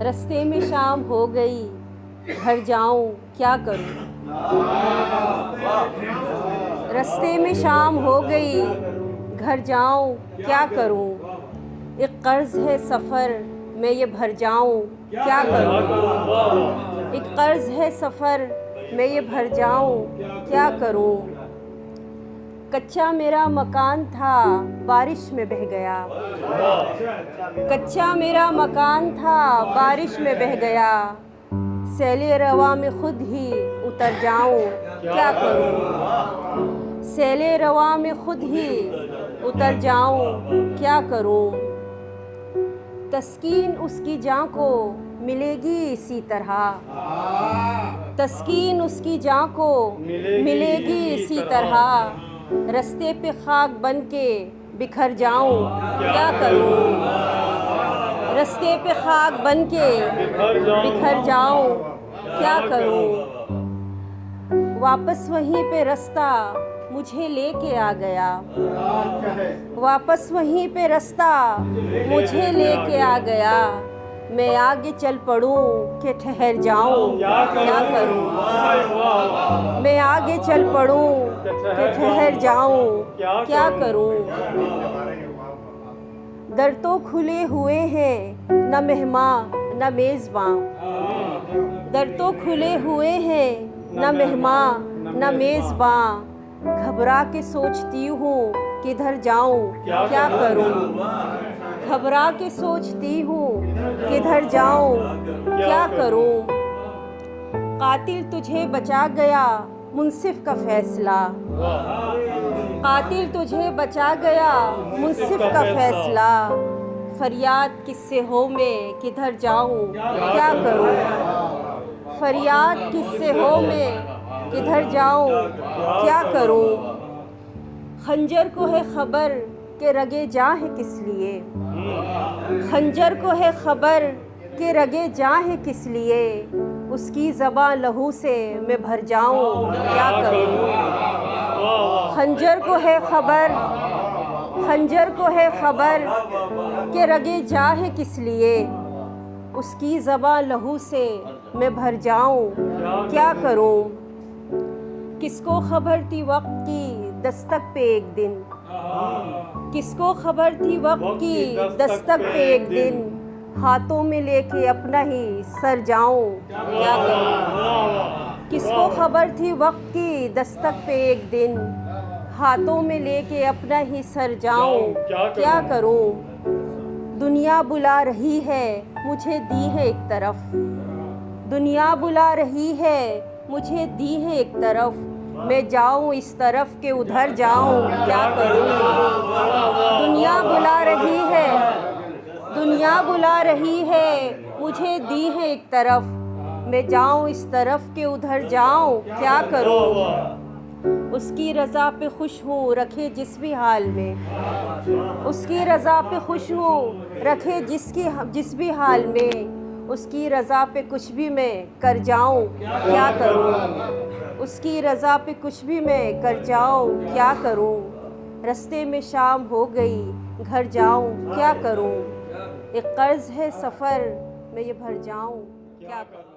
रास्ते में शाम हो गई, घर जाऊं क्या करूं। रास्ते में शाम हो गई, घर जाऊं क्या करूं। एक कर्ज़ है सफ़र, मैं ये भर जाऊं क्या करूं। एक कर्ज़ है सफ़र, मैं ये भर जाऊं क्या करूं। कच्चा मेरा मकान था, बारिश में बह गया। कच्चा मेरा मकान था, बारिश में बह गया। सैले रवा में खुद ही उतर जाऊं क्या करूं। सैले रवा में खुद ही उतर जाऊं क्या करूं। तस्कीन उसकी जान को मिलेगी इसी तरह। तस्कीन उसकी जान को मिलेगी इसी तरह। रास्ते पे खाक बन के बिखर जाऊं क्या करूं। रास्ते पे खाक बन के बिखर जाऊं क्या करूं। वापस वहीं पे रास्ता मुझे लेके आ गया। वापस वहीं पे रास्ता मुझे लेके आ गया। मैं आगे चल पड़ूं कि ठहर जाऊं क्या करूं। मैं आगे चल पड़ूं कि ठहर जाऊं क्या करूं। दर तो खुले हुए हैं, न मेहमान न मेज़बान। दर तो खुले हुए हैं, न मेहमान न मेज़बान। घबरा के सोचती हूँ किधर जाऊँ क्या करूँ। घबरा के सोचती हूँ किधर जाऊँ क्या करूँ। कातिल तुझे बचा गया, मुंसिफ का फैसला। कातिल तुझे बचा गया, मुंसिफ का फैसला। फरियाद किससे हो मैं किधर जाऊँ क्या करूँ। फरियाद किससे हो मैं किधर जाऊँ क्या करूँ। खंजर को है खबर के रगे जा है किस लिए। खंजर को है खबर के रगे जा है किस लिए। उसकी ज़बां लहू से मैं भर जाऊं क्या करूं। खंजर को है खबर, खंजर को है खबर के रगे जा है किस लिए। उसकी ज़बां लहू से मैं भर जाऊं क्या करूं। किसको खबर थी वक्त की दस्तक पे एक दिन। किसको खबर थी वक्त की दस्तक पे एक दिन। हाथों में लेके अपना ही सर जाऊं क्या करूं। किसको खबर थी वक्त की दस्तक पे एक दिन। हाथों में लेके अपना ही सर जाऊं क्या करूं। दुनिया बुला रही है मुझे दी है एक तरफ। दुनिया बुला रही है मुझे दी है एक तरफ। मैं जाऊं इस तरफ के उधर जाऊं क्या करूं। दुनिया बुला रही है, दुनिया बुला रही है मुझे दी है एक तरफ। मैं जाऊं इस तरफ के उधर जाऊं क्या करूं। उसकी रज़ा पे खुश हूँ रखे जिस भी हाल में। उसकी रज़ा पे खुश हूँ रखे जिस भी हाल में। उसकी रज़ा पे कुछ भी मैं कर जाऊं क्या करूं। उसकी रज़ा पे कुछ भी मैं कर जाऊं क्या करूं। रास्ते में शाम हो गई, घर जाऊं क्या करूं। एक कर्ज़ है सफ़र, मैं ये भर जाऊं क्या करूं।